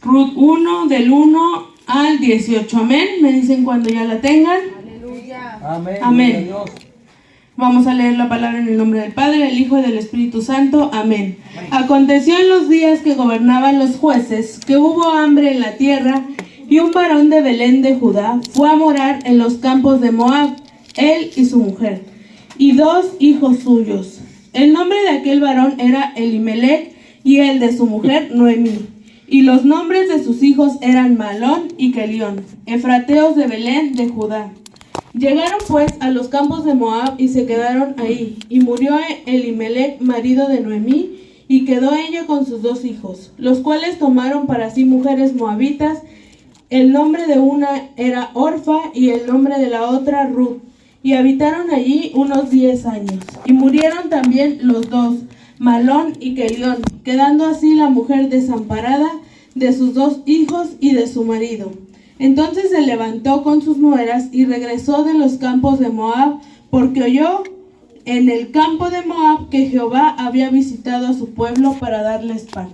Ruth 1, del 1 al 18. Amén. Me dicen cuando ya la tengan. Aleluya. Amén. Amén. Vamos a leer la palabra en el nombre del Padre, del Hijo y del Espíritu Santo. Amén. Aconteció en los días que gobernaban los jueces, que hubo hambre en la tierra, y un varón de Belén de Judá fue a morar en los campos de Moab, él y su mujer, y 2 hijos suyos. El nombre de aquel varón era Elimelech, y el de su mujer Noemí. Y los nombres de sus hijos eran Malón y Kelión, efrateos de Belén de Judá. Llegaron pues a los campos de Moab y se quedaron ahí. Y murió Elimelech, marido de Noemí, y quedó ella con sus 2 hijos, los cuales tomaron para sí mujeres moabitas. El nombre de una era Orfa y el nombre de la otra Ruth. Y habitaron allí unos 10 años. Y murieron también los 2, Malón y Kelión, quedando así la mujer desamparada de sus 2 hijos y de su marido. Entonces se levantó con sus nueras y regresó de los campos de Moab, porque oyó en el campo de Moab que Jehová había visitado a su pueblo para darles pan.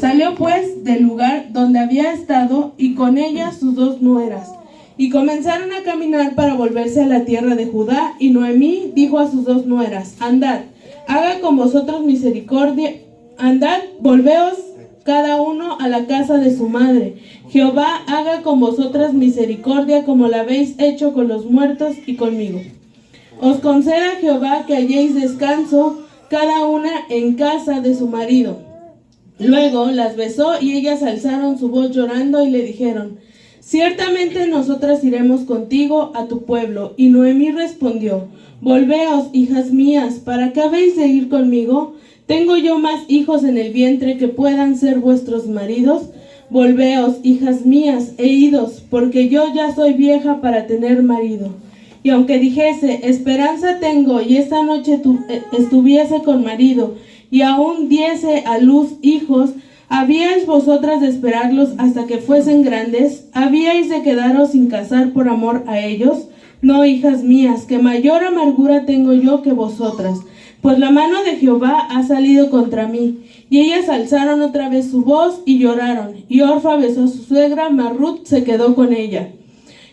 Salió pues del lugar donde había estado y con ella sus 2 nueras, y comenzaron a caminar para volverse a la tierra de Judá. Y Noemí dijo a sus 2 nueras: andad, haga con vosotros misericordia, andad, volveos cada uno a la casa de su madre. Jehová haga con vosotras misericordia como la habéis hecho con los muertos y conmigo. Os conceda Jehová que halléis descanso cada una en casa de su marido. Luego las besó y ellas alzaron su voz llorando y le dijeron: ciertamente nosotras iremos contigo a tu pueblo. Y Noemí respondió: volveos, hijas mías, ¿para qué habéis de ir conmigo? ¿Tengo yo más hijos en el vientre que puedan ser vuestros maridos? Volveos, hijas mías, e idos, porque yo ya soy vieja para tener marido. Y aunque dijese: esperanza tengo, y esta noche estuviese con marido, y aún diese a luz hijos, ¿habíais vosotras de esperarlos hasta que fuesen grandes? ¿Habíais de quedaros sin casar por amor a ellos? No, hijas mías, que mayor amargura tengo yo que vosotras, pues la mano de Jehová ha salido contra mí. Y ellas alzaron otra vez su voz y lloraron. Y Orfa besó a su suegra, mas Ruth se quedó con ella.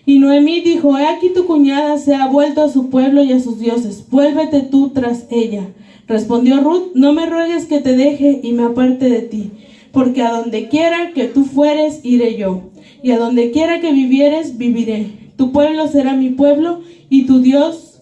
Y Noemí dijo: he aquí tu cuñada se ha vuelto a su pueblo y a sus dioses, vuélvete tú tras ella. Respondió Ruth: no me ruegues que te deje y me aparte de ti, porque a donde quiera que tú fueres, iré yo, y a donde quiera que vivieres, viviré. Tu pueblo será mi pueblo, y tu Dios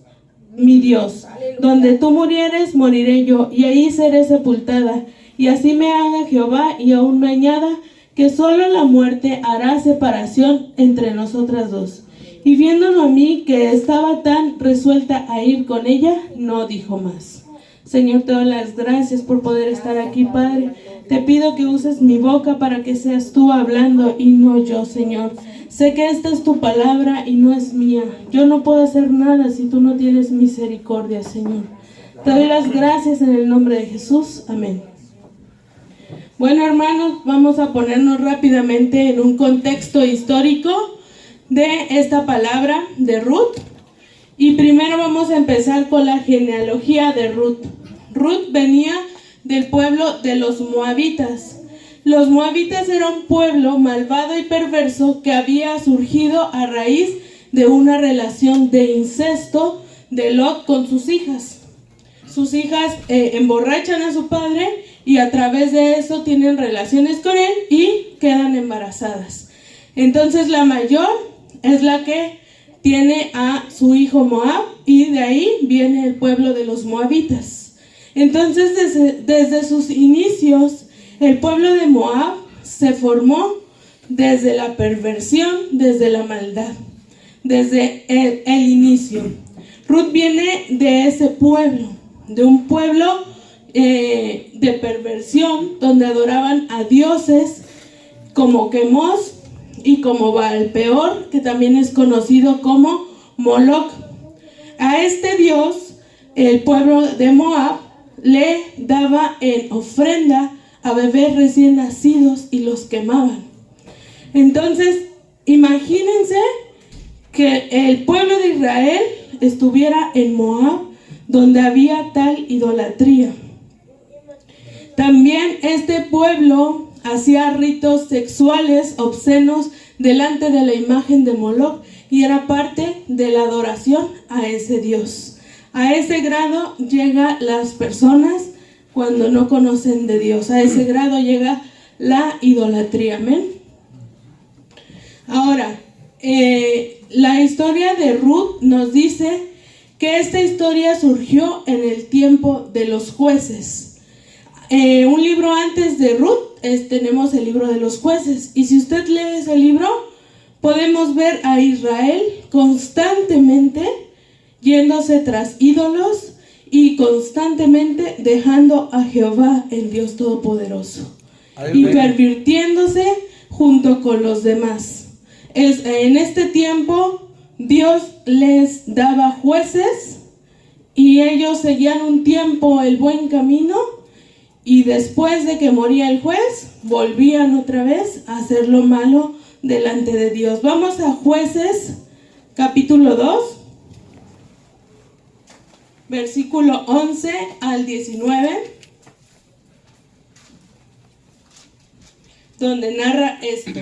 mi Dios. Donde tú murieres, moriré yo, y ahí seré sepultada. Y así me haga Jehová, y aún me añada, que solo la muerte hará separación entre nosotras 2. Y viéndolo a mí, que estaba tan resuelta a ir con ella, no dijo más. Señor, te doy las gracias por poder estar aquí, Padre. Te pido que uses mi boca para que seas tú hablando y no yo, Señor. Sé que esta es tu palabra y no es mía. Yo no puedo hacer nada si tú no tienes misericordia, Señor. Te doy las gracias en el nombre de Jesús. Amén. Bueno, hermanos, vamos a ponernos rápidamente en un contexto histórico de esta palabra de Ruth. Y primero vamos a empezar con la genealogía de Ruth. Ruth venía del pueblo de los moabitas. Los moabitas eran un pueblo malvado y perverso que había surgido a raíz de una relación de incesto de Lot con sus hijas. Sus hijas emborrachan a su padre y a través de eso tienen relaciones con él y quedan embarazadas. Entonces la mayor es la que tiene a su hijo Moab, y de ahí viene el pueblo de los moabitas. Entonces desde sus inicios el pueblo de Moab se formó desde la perversión, desde la maldad, desde el inicio. Ruth viene de ese pueblo, de un pueblo de perversión, donde adoraban a dioses como Quemos y como Baal-peor, que también es conocido como Moloch. A este dios, el pueblo de Moab le daba en ofrenda a bebés recién nacidos y los quemaban. Entonces, imagínense que el pueblo de Israel estuviera en Moab, donde había tal idolatría. También este pueblo hacía ritos sexuales obscenos delante de la imagen de Moloch y era parte de la adoración a ese dios. A ese grado llegan las personas cuando no conocen de Dios. A ese grado llega la idolatría. Amén. Ahora, la historia de Ruth nos dice que esta historia surgió en el tiempo de los jueces. Un libro antes de Ruth tenemos el libro de los jueces. Y si usted lee ese libro, podemos ver a Israel constantemente yéndose tras ídolos y constantemente dejando a Jehová, el Dios Todopoderoso, y pervirtiéndose junto con los demás. En este tiempo Dios les daba jueces y ellos seguían un tiempo el buen camino, y después de que moría el juez volvían otra vez a hacer lo malo delante de Dios. Vamos a Jueces capítulo 2, versículo 11 al 19, donde narra esto.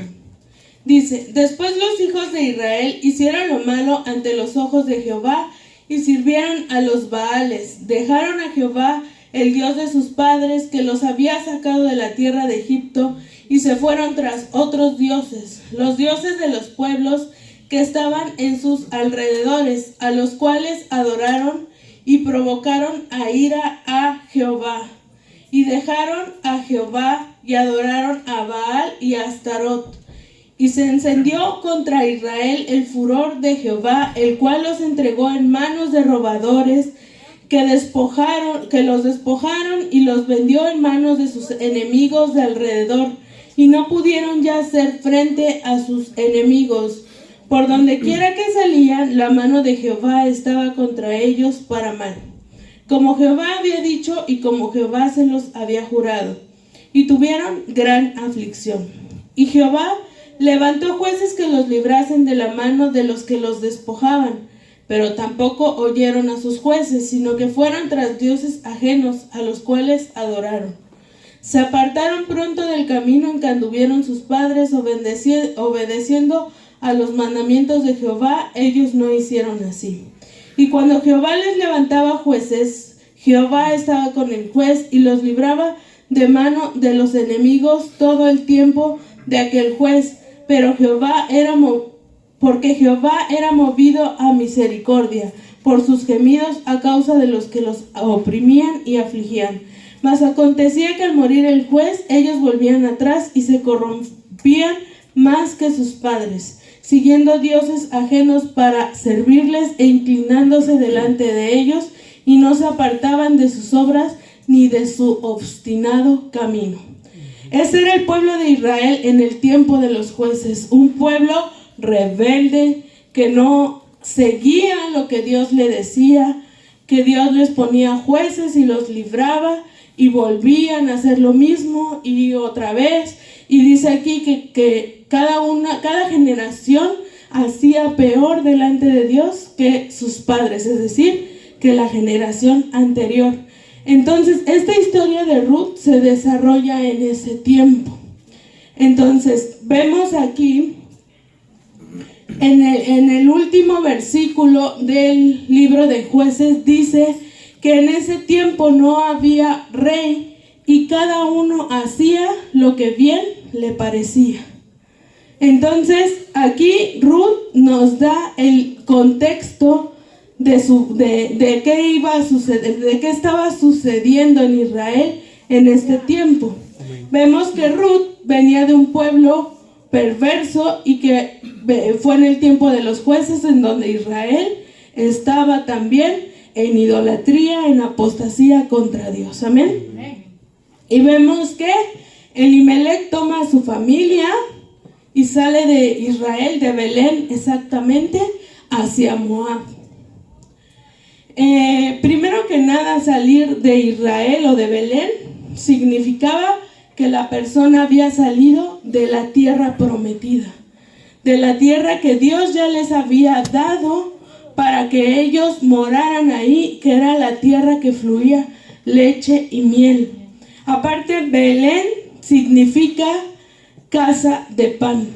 Dice: después los hijos de Israel hicieron lo malo ante los ojos de Jehová y sirvieron a los Baales. Dejaron a Jehová, el Dios de sus padres, que los había sacado de la tierra de Egipto, y se fueron tras otros dioses, los dioses de los pueblos que estaban en sus alrededores, a los cuales adoraron y provocaron a ira a Jehová. Y dejaron a Jehová y adoraron a Baal y a Astarot. Y se encendió contra Israel el furor de Jehová, el cual los entregó en manos de robadores, que los despojaron y los vendió en manos de sus enemigos de alrededor, y no pudieron ya hacer frente a sus enemigos. Por donde quiera que salían, la mano de Jehová estaba contra ellos para mal, como Jehová había dicho y como Jehová se los había jurado, y tuvieron gran aflicción. Y Jehová levantó jueces que los librasen de la mano de los que los despojaban, pero tampoco oyeron a sus jueces, sino que fueron tras dioses ajenos, a los cuales adoraron. Se apartaron pronto del camino en que anduvieron sus padres, obedeciendo a los mandamientos de Jehová. Ellos no hicieron así. Y cuando Jehová les levantaba jueces, Jehová estaba con el juez y los libraba de mano de los enemigos todo el tiempo de aquel juez. Pero porque Jehová era movido a misericordia por sus gemidos a causa de los que los oprimían y afligían. Mas acontecía que al morir el juez, ellos volvían atrás y se corrompían más que sus padres, siguiendo dioses ajenos para servirles e inclinándose delante de ellos, y no se apartaban de sus obras ni de su obstinado camino. Ese era el pueblo de Israel en el tiempo de los jueces, un pueblo rebelde que no seguía lo que Dios le decía, que Dios les ponía jueces y los libraba, y volvían a hacer lo mismo y otra vez. Y dice aquí que cada generación hacía peor delante de Dios que sus padres, es decir, que la generación anterior. Entonces, esta historia de Ruth se desarrolla en ese tiempo. Entonces, vemos aquí en el último versículo del libro de Jueces, dice que en ese tiempo no había rey y cada uno hacía lo que bien le parecía. Entonces, aquí Ruth nos da el contexto de qué iba a suceder, de qué estaba sucediendo en Israel en este tiempo. Vemos que Ruth venía de un pueblo perverso y que fue en el tiempo de los jueces en donde Israel estaba también en idolatría, en apostasía contra Dios. Amén. Y vemos que Elimelech toma a su familia y sale de Israel, de Belén exactamente, hacia Moab. Primero que nada, salir de Israel o de Belén significaba que la persona había salido de la tierra prometida, de la tierra que Dios ya les había dado para que ellos moraran ahí, que era la tierra que fluía leche y miel. Aparte, Belén significa casa de pan.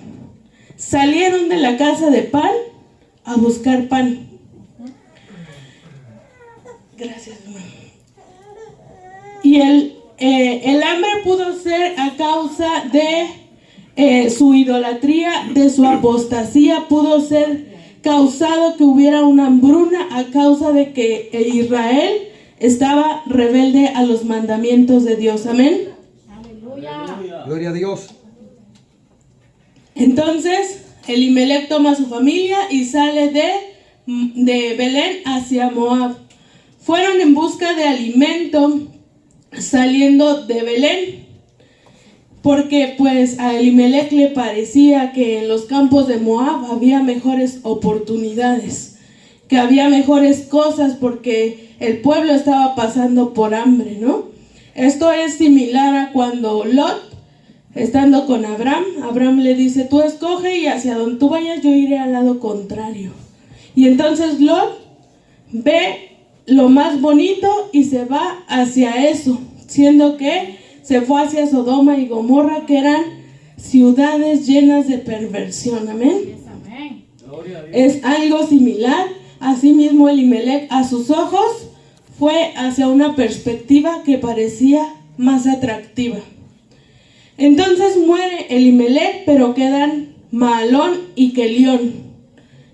Salieron de la casa de pan a buscar pan. Gracias, hermano. Y el hambre pudo ser a causa de su idolatría, de su apostasía. Pudo ser causado que hubiera una hambruna a causa de que Israel estaba rebelde a los mandamientos de Dios. Amén. Aleluya. Gloria a Dios. Entonces Elimelec toma a su familia y sale de Belén hacia Moab. Fueron en busca de alimento saliendo de Belén, porque pues a Elimelec le parecía que en los campos de Moab había mejores oportunidades, que había mejores cosas, porque el pueblo estaba pasando por hambre, ¿no? Esto es similar a cuando Lot, estando con Abraham le dice: tú escoge y hacia donde tú vayas yo iré al lado contrario. Y entonces Lot ve lo más bonito y se va hacia eso, siendo que se fue hacia Sodoma y Gomorra, que eran ciudades llenas de perversión. Amén. Es algo similar. Asimismo Elimelec a sus ojos fue hacia una perspectiva que parecía más atractiva. Entonces muere Elimelec, pero quedan Mahalón y Kelión,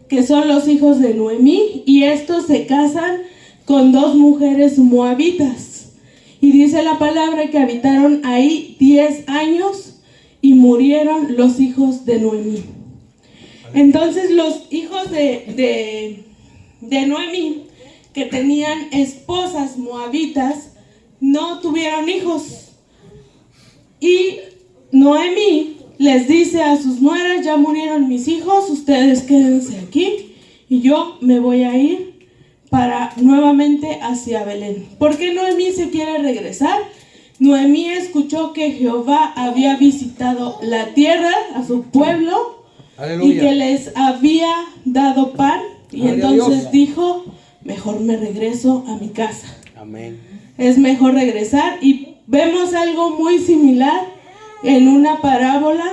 que son los hijos de Noemí, y estos se casan con 2 mujeres moabitas. Y dice la palabra que habitaron ahí 10 años y murieron los hijos de Noemí. Entonces los hijos de Noemí, que tenían esposas moabitas, no tuvieron hijos. Y Noemí les dice a sus nueras: ya murieron mis hijos, ustedes quédense aquí y yo me voy a ir para nuevamente hacia Belén. ¿Por qué Noemí se quiere regresar? Noemí escuchó que Jehová había visitado la tierra, a su pueblo, aleluya, y que les había dado pan, y entonces dijo: mejor me regreso a mi casa. Amén. Es mejor regresar. Y vemos algo muy similar en una parábola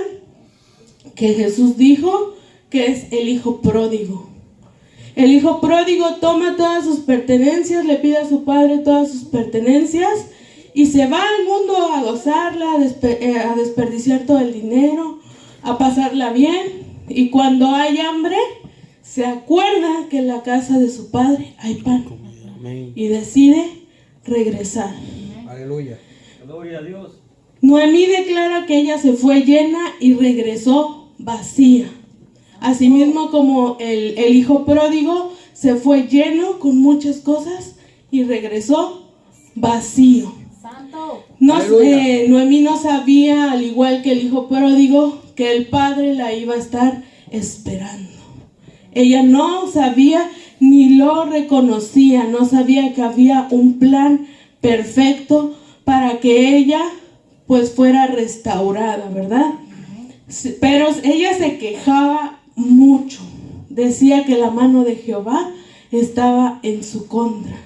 que Jesús dijo, que es el hijo pródigo. El hijo pródigo toma todas sus pertenencias, le pide a su padre todas sus pertenencias y se va al mundo a gozarla, a desperdiciar todo el dinero, a pasarla bien. Y cuando hay hambre, se acuerda que en la casa de su padre hay pan. Amén. Y decide regresar. Aleluya. Gloria a Dios. Noemí declara que ella se fue llena y regresó vacía. Asimismo como el hijo pródigo se fue lleno con muchas cosas y regresó vacío. Noemí no sabía, al igual que el hijo pródigo, que el padre la iba a estar esperando. Ella no sabía ni lo reconocía, no sabía que había un plan perfecto para que ella pues fuera restaurada, ¿verdad? Pero ella se quejaba mucho, decía que la mano de Jehová estaba en su contra.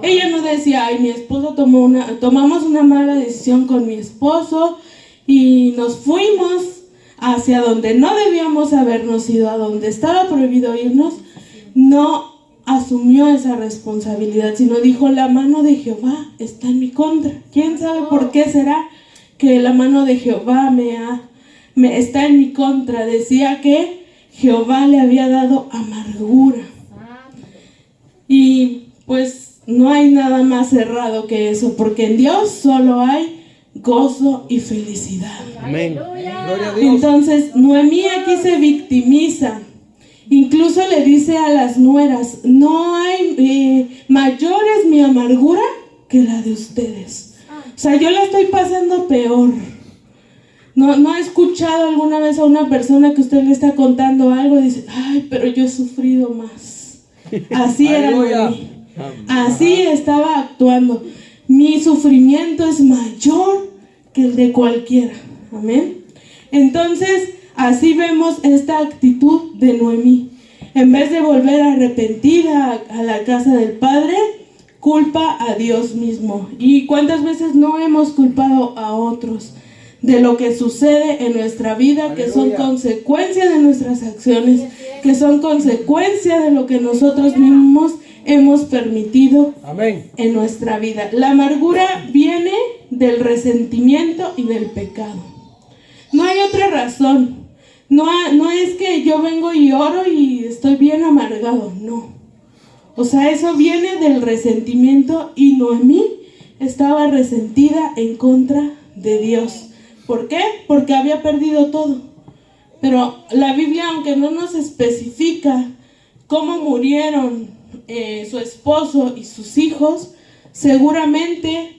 Ella no decía: ay, mi esposo tomamos una mala decisión con mi esposo y nos fuimos hacia donde no debíamos habernos ido, a donde estaba prohibido irnos. No asumió esa responsabilidad, sino dijo: la mano de Jehová está en mi contra. ¿Quién sabe por qué será que la mano de Jehová está en mi contra? Decía que Jehová le había dado amargura. Y pues no hay nada más errado que eso, porque en Dios solo hay gozo y felicidad. Amén. Gloria a Dios. Entonces Noemí aquí se victimiza. Incluso le dice a las nueras: no hay mayor es mi amargura que la de ustedes. O sea, yo la estoy pasando peor. ¿No ha escuchado alguna vez a una persona que usted le está contando algo y dice: ay, pero yo he sufrido más? Así era Noemí. Así estaba actuando. Mi sufrimiento es mayor que el de cualquiera. Amén. Entonces, así vemos esta actitud de Noemí. En vez de volver arrepentida a la casa del Padre, culpa a Dios mismo. ¿Y cuántas veces no hemos culpado a otros? de lo que sucede en nuestra vida, que son consecuencias de nuestras acciones, que son consecuencias de lo que nosotros mismos hemos permitido en nuestra vida. La amargura viene del resentimiento y del pecado. No hay otra razón. No es que yo vengo y oro y estoy bien amargado, no. O sea, eso viene del resentimiento, y Noemí estaba resentida en contra de Dios. ¿Por qué? Porque había perdido todo. Pero la Biblia, aunque no nos especifica cómo murieron su esposo y sus hijos, seguramente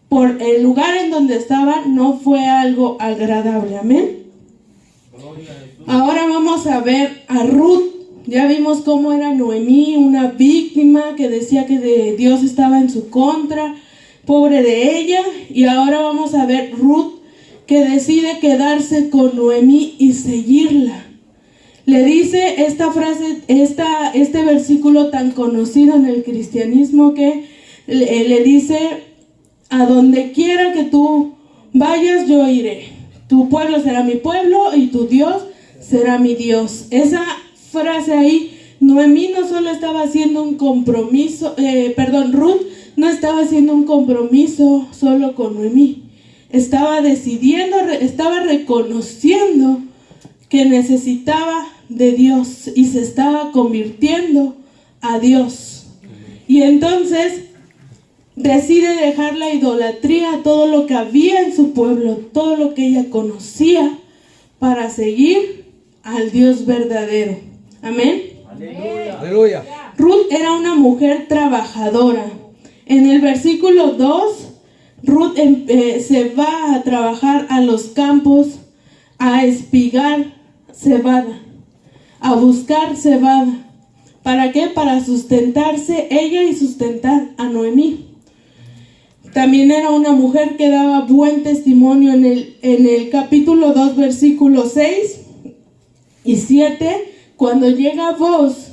por el lugar en donde estaban no fue algo agradable. Amén. Ahora vamos a ver a Ruth. Ya vimos cómo era Noemí, una víctima que decía que Dios estaba en su contra, pobre de ella. Y ahora vamos a ver Ruth, que decide quedarse con Noemí y seguirla. Le dice esta frase, este versículo tan conocido en el cristianismo, que le dice: a donde quiera que tú vayas, yo iré. Tu pueblo será mi pueblo y tu Dios será mi Dios. Esa frase ahí, Noemí no solo estaba haciendo un compromiso, Ruth no estaba haciendo un compromiso solo con Noemí. Estaba decidiendo, estaba reconociendo que necesitaba de Dios y se estaba convirtiendo a Dios. Y entonces decide dejar la idolatría, todo lo que había en su pueblo, todo lo que ella conocía, para seguir al Dios verdadero. Amén. Aleluya. Ruth era una mujer trabajadora. En el versículo 2, Ruth se va a trabajar a los campos, a espigar cebada, a buscar cebada. ¿Para qué? Para sustentarse ella y sustentar a Noemí. También era una mujer que daba buen testimonio. En el capítulo 2, versículos 6 y 7, cuando llega Boaz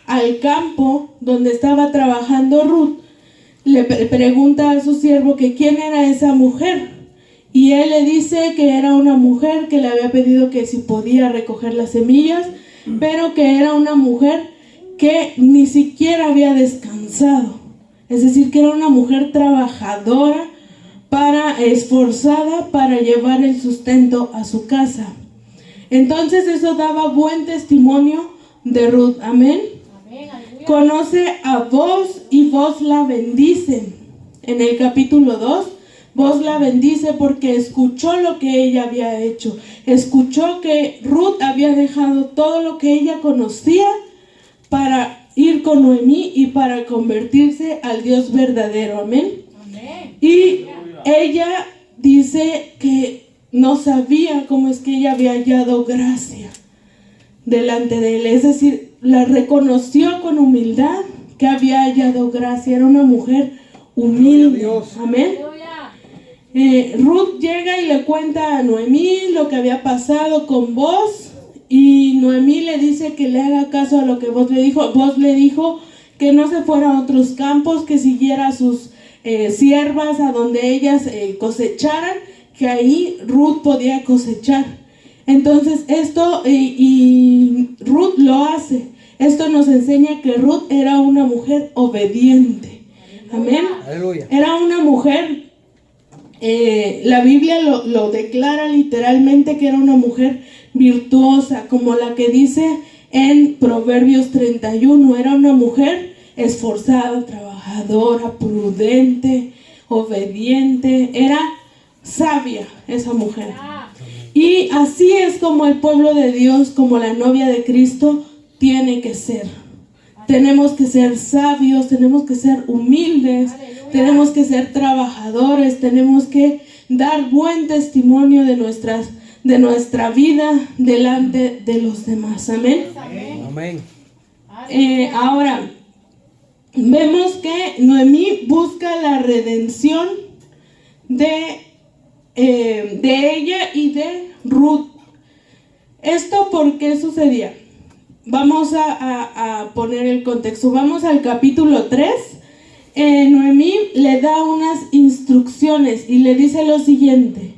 al campo donde estaba trabajando Ruth, le pregunta a su siervo que quién era esa mujer, y él le dice que era una mujer que le había pedido que si podía recoger las semillas, pero que era una mujer que ni siquiera había descansado. Es decir, que era una mujer trabajadora, esforzada para llevar el sustento a su casa. Entonces eso daba buen testimonio de Ruth. Amén. Conoce a Boaz y Boaz la bendice. En el capítulo 2, Boaz la bendice porque escuchó lo que ella había hecho. Escuchó que Ruth había dejado todo lo que ella conocía para ir con Noemí y para convertirse al Dios verdadero. Amén. Y ella dice que no sabía cómo es que ella había hallado gracia delante de él. Es decir, la reconoció con humildad que había hallado gracia. Era una mujer humilde. Amén. Ruth llega y le cuenta a Noemí lo que había pasado con Boaz, y Noemí le dice que le haga caso a lo que Boaz le dijo. Boaz le dijo que no se fuera a otros campos, que siguiera a sus siervas a donde ellas cosecharan, que ahí Ruth podía cosechar. Entonces esto, y Ruth lo hace. Esto nos enseña que Ruth era una mujer obediente. Amén. Aleluya. Era una mujer, la Biblia lo declara literalmente, que era una mujer virtuosa, como la que dice en Proverbios 31. Era una mujer esforzada, trabajadora, prudente, obediente. Era sabia esa mujer. Y así es como el pueblo de Dios, como la novia de Cristo, tiene que ser. Tenemos que ser sabios, tenemos que ser humildes, tenemos que ser trabajadores, tenemos que dar buen testimonio de nuestra vida delante de los demás. Amén. Amén. Ahora, vemos que Noemí busca la redención de ella y de Ruth. ¿Esto por qué sucedía? Vamos a poner el contexto. Vamos al capítulo 3. Noemí le da unas instrucciones y le dice lo siguiente: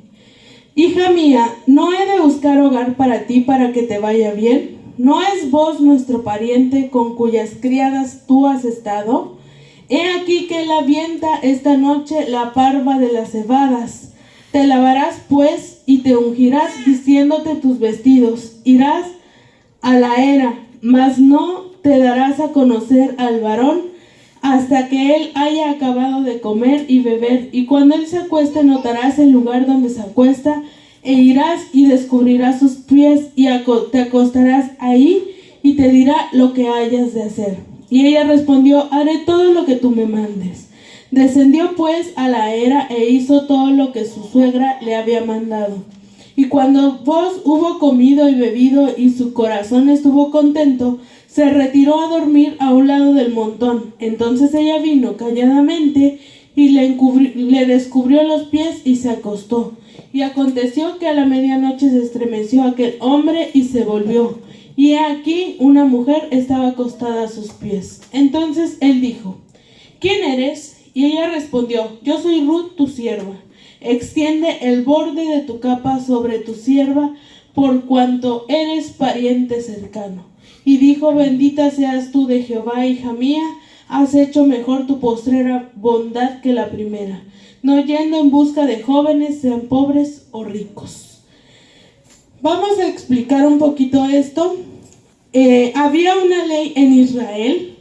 hija mía, ¿no he de buscar hogar para ti para que te vaya bien? ¿No es vos nuestro pariente con cuyas criadas tú has estado? He aquí que él avienta esta noche la parva de las cebadas. Te lavarás pues y te ungirás vistiéndote tus vestidos. Irás a la era, mas no te darás a conocer al varón hasta que él haya acabado de comer y beber. Y cuando él se acueste notarás el lugar donde se acuesta, e irás y descubrirás sus pies y te acostarás ahí y te dirá lo que hayas de hacer. Y ella respondió, haré todo lo que tú me mandes. Descendió pues a la era e hizo todo lo que su suegra le había mandado. Y cuando vos hubo comido y bebido y su corazón estuvo contento, se retiró a dormir a un lado del montón. Entonces ella vino calladamente y le descubrió los pies y se acostó. Y aconteció que a la medianoche se estremeció aquel hombre y se volvió. Y he aquí una mujer estaba acostada a sus pies. Entonces él dijo, ¿quién eres? Y ella respondió, yo soy Ruth, tu sierva. Extiende el borde de tu capa sobre tu sierva, por cuanto eres pariente cercano. Y dijo, bendita seas tú de Jehová, hija mía, has hecho mejor tu postrera bondad que la primera, no yendo en busca de jóvenes, sean pobres o ricos. Vamos a explicar un poquito esto. Había una ley en Israel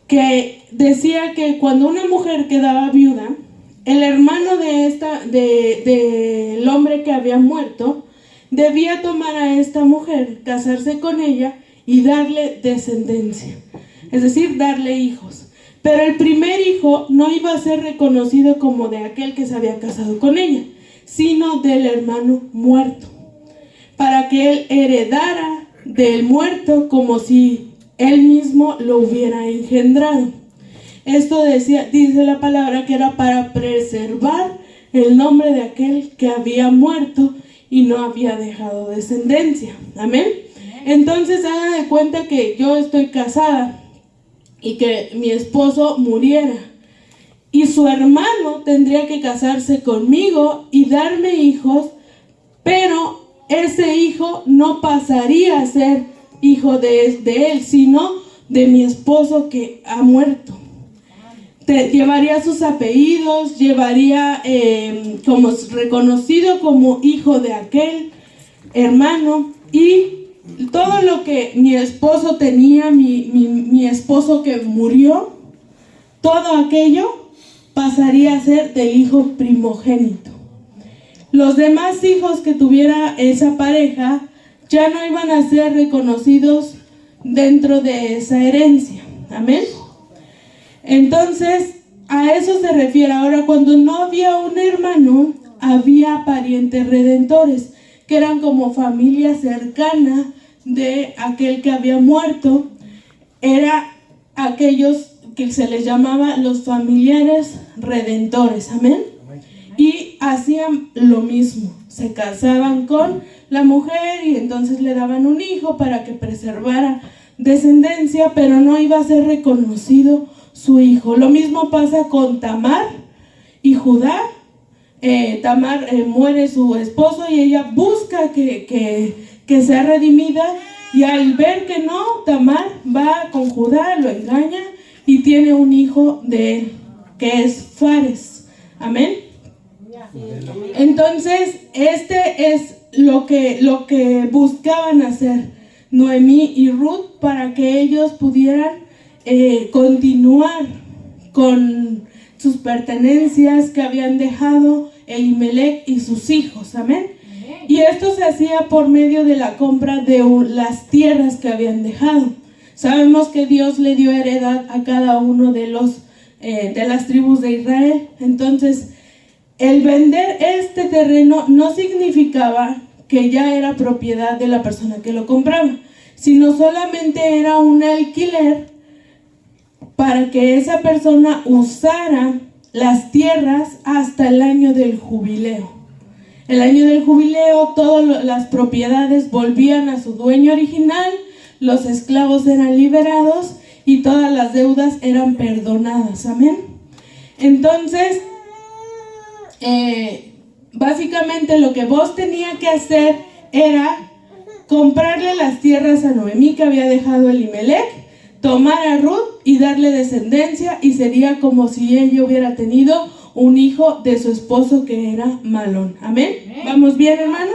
que decía que cuando una mujer quedaba viuda, el hermano del hombre que había muerto debía tomar a esta mujer, casarse con ella y darle descendencia, es decir, darle hijos. Pero el primer hijo no iba a ser reconocido como de aquel que se había casado con ella, sino del hermano muerto, para que él heredara del muerto como si él mismo lo hubiera engendrado. Esto dice la palabra que era para preservar el nombre de aquel que había muerto y no había dejado descendencia. Amén. Entonces haga de cuenta que yo estoy casada y que mi esposo muriera, y su hermano tendría que casarse conmigo y darme hijos, pero ese hijo no pasaría a ser hijo de él, sino de mi esposo que ha muerto. Llevaría sus apellidos, llevaría como reconocido como hijo de aquel hermano, y todo lo que mi esposo tenía, mi esposo que murió, todo aquello pasaría a ser del hijo primogénito. Los demás hijos que tuviera esa pareja ya no iban a ser reconocidos dentro de esa herencia. Amén. Entonces, a eso se refiere. Ahora, cuando no había un hermano, había parientes redentores, que eran como familia cercana de aquel que había muerto. Era aquellos que se les llamaba los familiares redentores. Amén. Y hacían lo mismo, se casaban con la mujer y entonces le daban un hijo para que preservara descendencia, pero no iba a ser reconocido su hijo. Lo mismo pasa con Tamar y Judá. Tamar muere su esposo y ella busca que sea redimida, y al ver que no, Tamar va con Judá, lo engaña y tiene un hijo de él, que es Fares. Amén. Entonces, este es lo que buscaban hacer Noemí y Ruth para que ellos pudieran continuar con sus pertenencias que habían dejado Elimelech y sus hijos. Amén. Y esto se hacía por medio de la compra de las tierras que habían dejado. Sabemos que Dios le dio heredad a cada uno de las tribus de Israel. Entonces, el vender este terreno no significaba que ya era propiedad de la persona que lo compraba, sino solamente era un alquiler para que esa persona usara las tierras hasta el año del jubileo. El año del jubileo, todas las propiedades volvían a su dueño original, los esclavos eran liberados y todas las deudas eran perdonadas. Amén. Entonces, básicamente lo que Boaz tenía que hacer era comprarle las tierras a Noemí que había dejado Elimelec, tomar a Ruth y darle descendencia, y sería como si ella hubiera tenido un hijo de su esposo que era Malón. Amén. ¿Vamos bien, hermanos?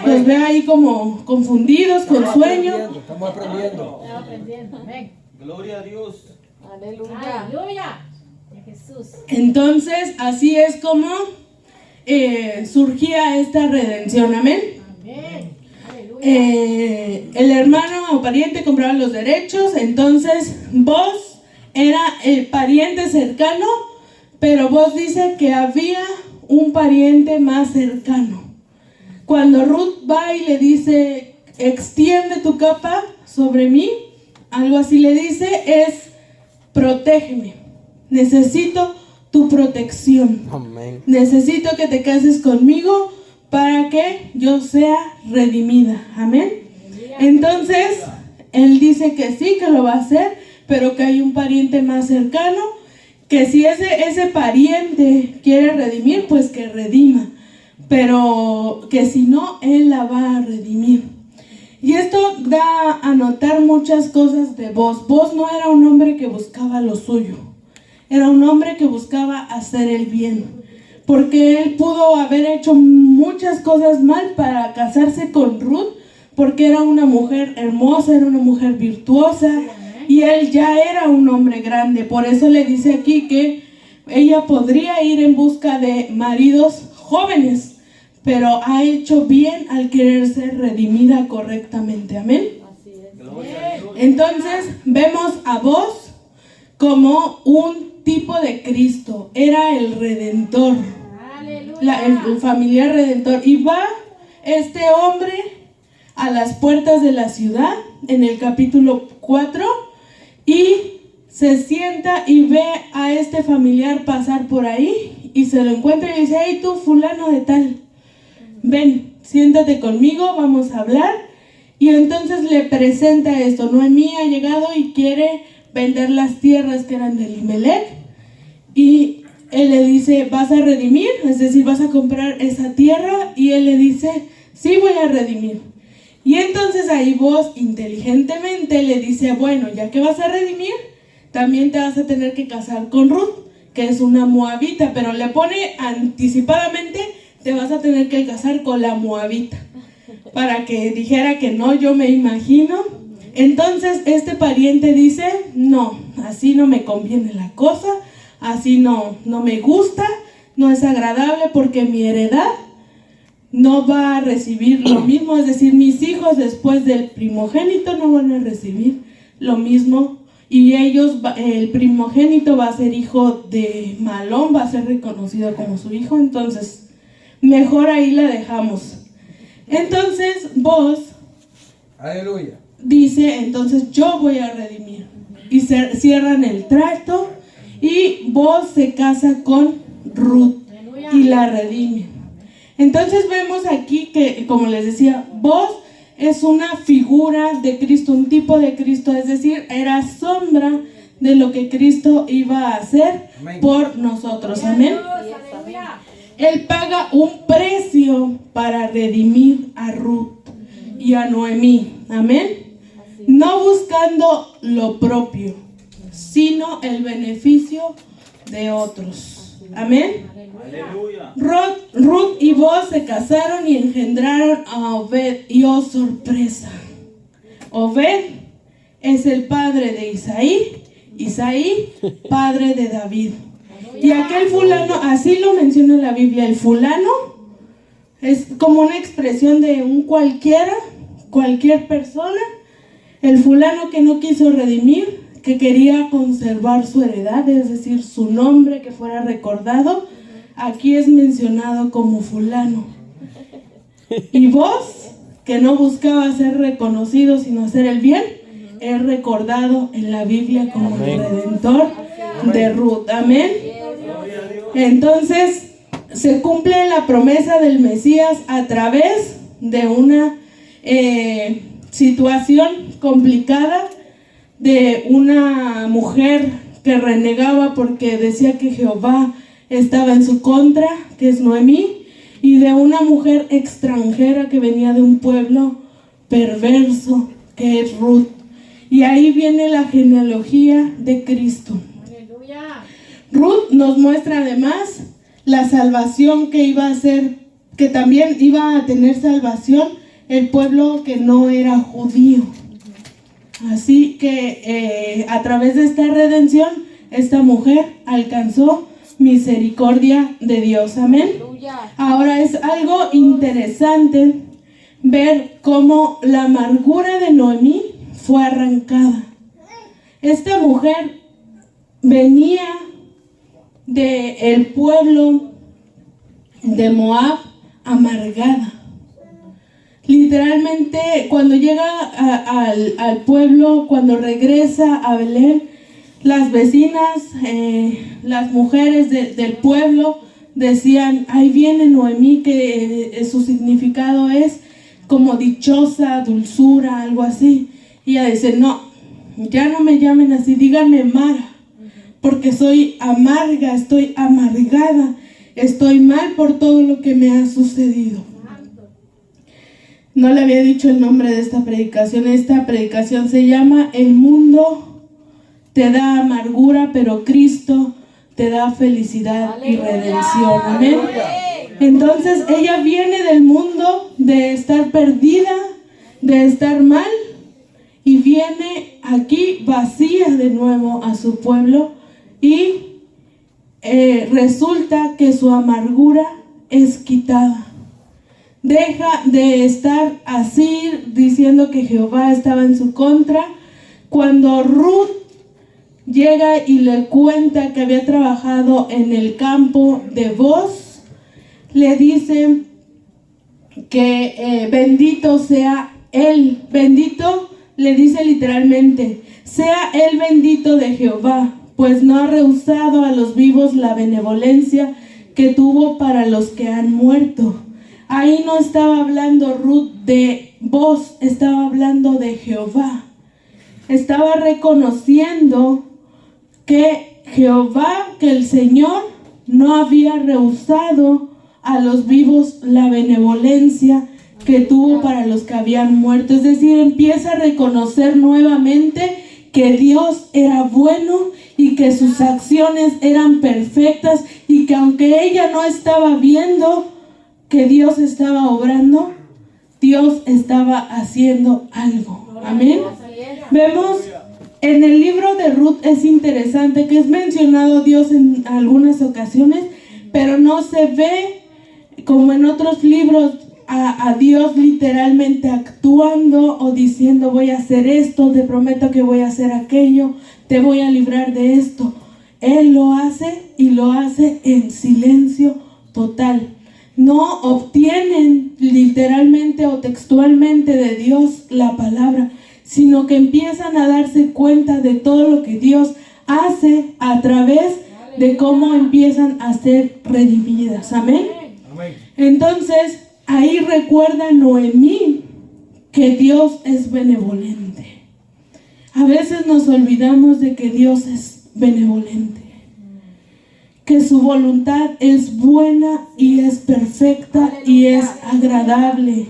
Los veo ahí como confundidos, con sueño. Estamos aprendiendo. Estamos aprendiendo. Amén. Gloria a Dios. Aleluya. Aleluya. Jesús. Entonces, así es como surgía esta redención. Amén. Amén. El hermano o pariente compraba los derechos, entonces Boaz era el pariente cercano, pero Boaz dice que había un pariente más cercano. Cuando Ruth va y le dice, extiende tu capa sobre mí, algo así le dice, es protégeme, necesito tu protección. Amén. Necesito que te cases conmigo para que yo sea redimida. Amén. Entonces, él dice que sí, que lo va a hacer, pero que hay un pariente más cercano, que si ese pariente quiere redimir, pues que redima, pero que si no, él la va a redimir. Y esto da a notar muchas cosas de Boaz. Boaz no era un hombre que buscaba lo suyo, era un hombre que buscaba hacer el bien. Porque él pudo haber hecho muchas cosas mal para casarse con Ruth, porque era una mujer hermosa, era una mujer virtuosa, y él ya era un hombre grande. Por eso le dice aquí que ella podría ir en busca de maridos jóvenes, pero ha hecho bien al querer ser redimida correctamente. Amén. Entonces vemos a Boaz como un tipo de Cristo, era el redentor, el familiar redentor. Y va este hombre a las puertas de la ciudad en el capítulo 4 y se sienta y ve a este familiar pasar por ahí y se lo encuentra y le dice, hey tú fulano de tal, ven, siéntate conmigo, vamos a hablar. Y entonces le presenta esto, Noemí ha llegado y quiere vender las tierras que eran de Elimelec, y él le dice, ¿vas a redimir? Es decir, ¿vas a comprar esa tierra? Y él le dice, sí, voy a redimir. Y entonces ahí Boaz inteligentemente le dice, bueno, ya que vas a redimir, también te vas a tener que casar con Ruth, que es una moabita, pero le pone anticipadamente, te vas a tener que casar con la moabita, para que dijera que no, yo me imagino. Entonces este pariente dice, no, así no me conviene la cosa, así no me gusta, no es agradable, porque mi heredad no va a recibir lo mismo, es decir, mis hijos después del primogénito no van a recibir lo mismo, y ellos, el primogénito va a ser hijo de Malón, va a ser reconocido como su hijo, entonces mejor ahí la dejamos. Entonces Boaz, Aleluya, dice, entonces yo voy a redimir. Y cierran el trato y Boaz se casa con Ruth y la redime. Entonces vemos aquí que, como les decía, Boaz es una figura de Cristo, un tipo de Cristo, es decir, era sombra de lo que Cristo iba a hacer por nosotros. Amén. Él paga un precio para redimir a Ruth y a Noemí. Amén. No buscando lo propio, sino el beneficio de otros. Amén. Aleluya. Ruth y Boaz se casaron y engendraron a Obed. Y oh sorpresa, Obed es el padre de Isaí, Isaí padre de David. Y aquel fulano, así lo menciona la Biblia, el fulano es como una expresión de un cualquiera, cualquier persona. El fulano que no quiso redimir, que quería conservar su heredad, es decir, su nombre que fuera recordado, aquí es mencionado como fulano. Y Boaz, que no buscaba ser reconocido sino hacer el bien, es recordado en la Biblia como el redentor de Ruth. Amén. Entonces se cumple la promesa del Mesías a través de una situación complicada de una mujer que renegaba porque decía que Jehová estaba en su contra, que es Noemí, y de una mujer extranjera que venía de un pueblo perverso, que es Ruth. Y ahí viene la genealogía de Cristo. Aleluya. Ruth nos muestra además la salvación que iba a ser, que también iba a tener salvación el pueblo que no era judío. Así que a través de esta redención, esta mujer alcanzó misericordia de Dios. Amén. Ahora es algo interesante ver cómo la amargura de Noemí fue arrancada. Esta mujer venía del pueblo de Moab amargada. Literalmente, cuando llega al pueblo, cuando regresa a Belén, las vecinas, las mujeres del pueblo decían: ahí viene Noemí, que su significado es como dichosa, dulzura, algo así. Y ella dice: no, ya no me llamen así, díganme Mara, porque soy amarga, estoy amargada, estoy mal por todo lo que me ha sucedido. No le había dicho el nombre de esta predicación. Esta predicación se llama El mundo te da amargura, pero Cristo te da felicidad y redención. Amén. Entonces ella viene del mundo de estar perdida, de estar mal, y viene aquí vacía de nuevo a su pueblo, y resulta que su amargura es quitada. Deja de estar así diciendo que Jehová estaba en su contra. Cuando Ruth llega y le cuenta que había trabajado en el campo de Boz, le dice que bendito sea él. Bendito, le dice literalmente, sea él bendito de Jehová, pues no ha rehusado a los vivos la benevolencia que tuvo para los que han muerto. Ahí no estaba hablando Ruth de Boz, estaba hablando de Jehová. Estaba reconociendo que Jehová, que el Señor, no había rehusado a los vivos la benevolencia que tuvo para los que habían muerto. Es decir, empieza a reconocer nuevamente que Dios era bueno y que sus acciones eran perfectas, y que aunque ella no estaba viendo que Dios estaba obrando, Dios estaba haciendo algo. Amén. Vemos en el libro de Ruth, es interesante que es mencionado Dios en algunas ocasiones, pero no se ve como en otros libros a Dios literalmente actuando o diciendo: voy a hacer esto, te prometo que voy a hacer aquello, te voy a librar de esto. Él lo hace, y lo hace en silencio total. No obtienen literalmente o textualmente de Dios la palabra, sino que empiezan a darse cuenta de todo lo que Dios hace a través de cómo empiezan a ser redimidas. Amén. Entonces, ahí recuerda Noemí que Dios es benevolente. A veces nos olvidamos de que Dios es benevolente, que su voluntad es buena y es perfecta y es agradable,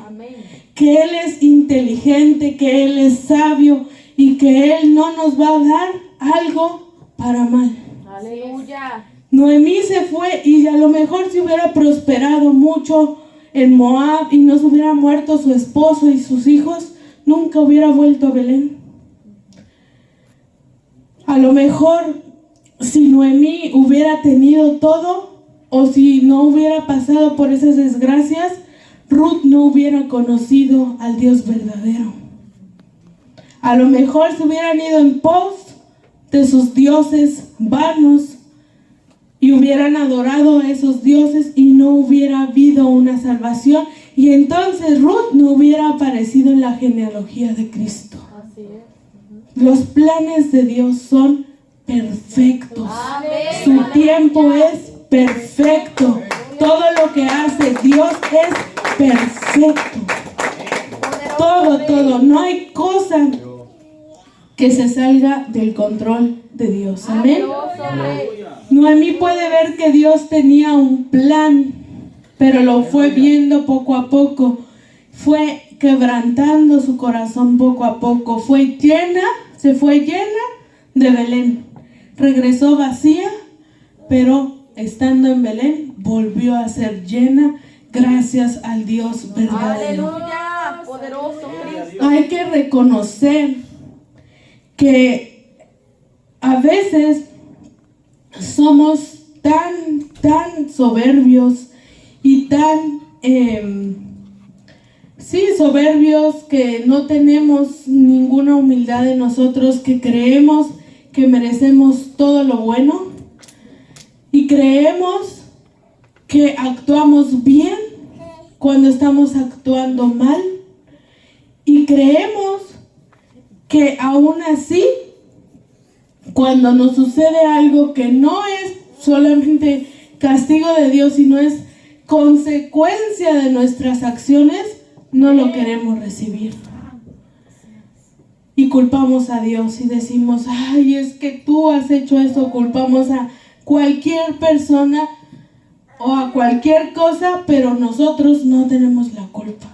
que Él es inteligente, que Él es sabio y que Él no nos va a dar algo para mal. Aleluya. Noemí se fue, y a lo mejor si hubiera prosperado mucho en Moab y no se hubiera muerto su esposo y sus hijos, nunca hubiera vuelto a Belén. A lo mejor si Noemí hubiera tenido todo, o si no hubiera pasado por esas desgracias, Ruth no hubiera conocido al Dios verdadero. A lo mejor se hubieran ido en pos de sus dioses vanos y hubieran adorado a esos dioses, y no hubiera habido una salvación, y entonces Ruth no hubiera aparecido en la genealogía de Cristo. Así es. Los planes de Dios son perfectos. Amén. Su tiempo es perfecto. Todo lo que hace Dios es perfecto. Todo. No hay cosa que se salga del control de Dios. Amén. Noemí puede ver que Dios tenía un plan pero lo fue viendo poco a poco, fue quebrantando su corazón poco a poco, se fue llena de Belén, regresó vacía, pero estando en Belén volvió a ser llena gracias al Dios verdadero. Aleluya, poderoso Cristo. Hay que reconocer que a veces somos tan soberbios y tan soberbios que no tenemos ninguna humildad en nosotros, que creemos que merecemos todo lo bueno y creemos que actuamos bien cuando estamos actuando mal, y creemos que aún así, cuando nos sucede algo que no es solamente castigo de Dios, sino es consecuencia de nuestras acciones, no lo queremos recibir. Y culpamos a Dios y decimos, ay, es que tú has hecho eso. Culpamos a cualquier persona o a cualquier cosa, pero nosotros no tenemos la culpa.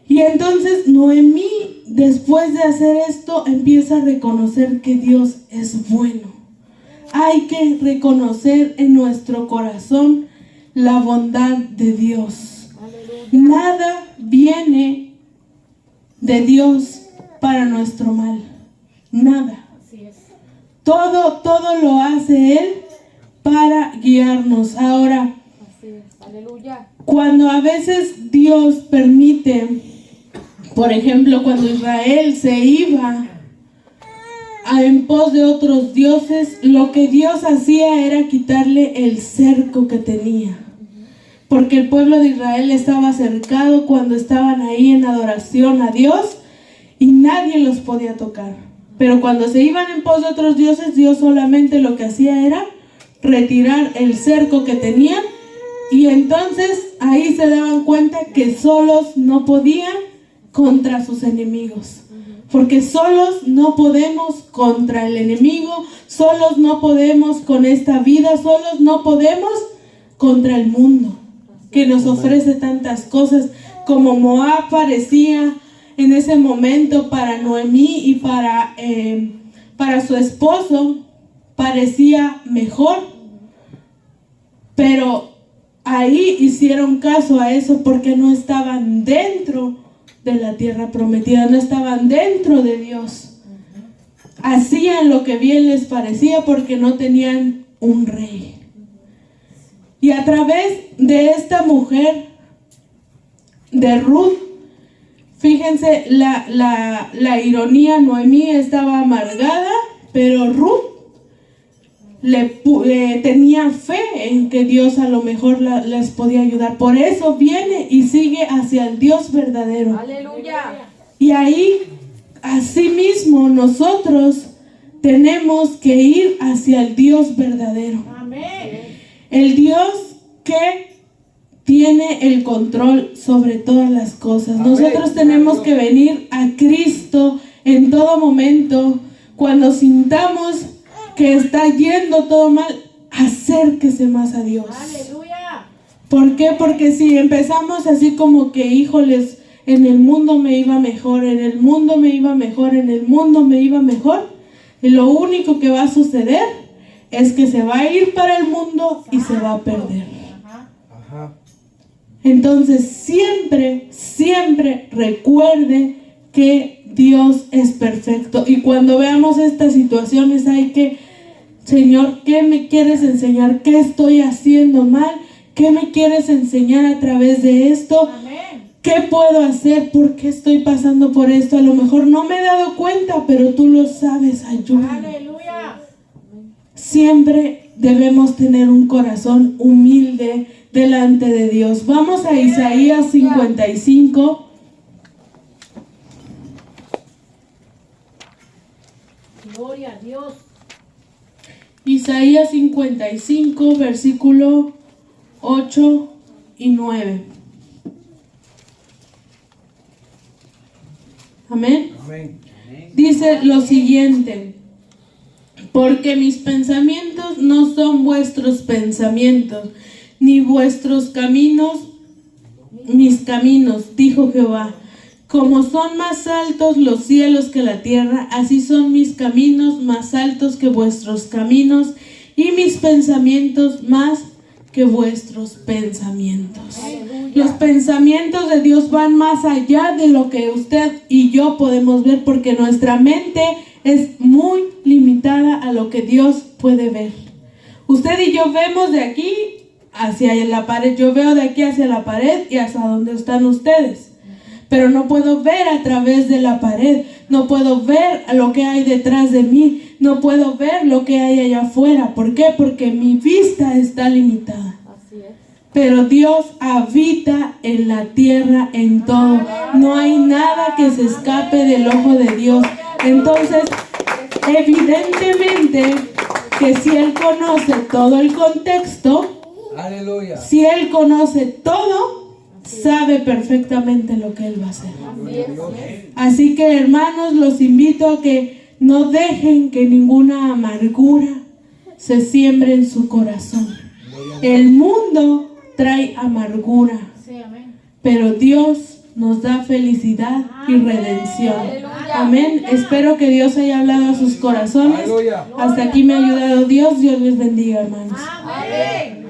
Y entonces Noemí, después de hacer esto, empieza a reconocer que Dios es bueno. Hay que reconocer en nuestro corazón la bondad de Dios. Nada viene de Dios para nuestro mal. Nada. Todo lo hace Él para guiarnos. Ahora, Aleluya. cuando a veces Dios permite, por ejemplo, cuando Israel se iba en pos de otros dioses, lo que Dios hacía era quitarle el cerco que tenía. Porque el pueblo de Israel estaba cercado cuando estaban ahí en adoración a Dios y nadie los podía tocar. Pero cuando se iban en pos de otros dioses, Dios solamente lo que hacía era retirar el cerco que tenían, y entonces ahí se daban cuenta que solos no podían contra sus enemigos. Porque solos no podemos contra el enemigo, solos no podemos con esta vida, solos no podemos contra el mundo, que nos ofrece tantas cosas. Como Moab parecía en ese momento para Noemí y para su esposo, parecía mejor, pero ahí hicieron caso a eso porque no estaban dentro de la tierra prometida, no estaban dentro de Dios. Hacían lo que bien les parecía porque no tenían un rey. Y a través de esta mujer, de Ruth, fíjense la ironía. Noemí estaba amargada, pero Ruth tenía fe en que Dios a lo mejor les podía ayudar. Por eso viene y sigue hacia el Dios verdadero. Aleluya. Y ahí, así mismo, nosotros tenemos que ir hacia el Dios verdadero. Amén. El Dios que tiene el control sobre todas las cosas. Amén. Nosotros tenemos que venir a Cristo en todo momento. Cuando sintamos que está yendo todo mal, acérquese más a Dios. Aleluya. ¿Por qué? Porque si empezamos así como que, híjoles, en el mundo me iba mejor, en el mundo me iba mejor, en el mundo me iba mejor, y lo único que va a suceder es que se va a ir para el mundo y se va a perder. Ajá. Entonces siempre recuerde que Dios es perfecto. Y cuando veamos estas situaciones hay que, Señor, ¿qué me quieres enseñar? ¿Qué estoy haciendo mal? ¿Qué me quieres enseñar a través de esto? Amén. ¿Qué puedo hacer? ¿Por qué estoy pasando por esto? A lo mejor no me he dado cuenta, pero tú lo sabes. Ayúdame. Aleluya. Siempre debemos tener un corazón humilde delante de Dios. Vamos a Isaías 55. Gloria a Dios. Isaías 55, versículo 8 y 9. Amén. Amén. Dice lo siguiente: porque mis pensamientos no son vuestros pensamientos, ni vuestros caminos mis caminos, dijo Jehová. Como son más altos los cielos que la tierra, así son mis caminos más altos que vuestros caminos, y mis pensamientos más que vuestros pensamientos. Los pensamientos de Dios van más allá de lo que usted y yo podemos ver, porque nuestra mente es muy limitada a lo que Dios puede ver. Usted y yo vemos de aquí hacia la pared, yo veo de aquí hacia la pared y hasta donde están ustedes, pero no puedo ver a través de la pared, no puedo ver lo que hay detrás de mí, no puedo ver lo que hay allá afuera. ¿Por qué? Porque mi vista está limitada. Pero Dios habita en la tierra, en todo. No hay nada que se escape del ojo de Dios. Entonces, evidentemente que si Él conoce todo el contexto, Aleluya. si Él conoce todo, sabe perfectamente lo que Él va a hacer. Así que, hermanos, los invito a que no dejen que ninguna amargura se siembre en su corazón. El mundo trae amargura, pero Dios nos da felicidad y redención. Amén. Espero que Dios haya hablado a sus corazones. Aleluya. Hasta aquí me ha ayudado Dios. Dios les bendiga, hermanos. Amén.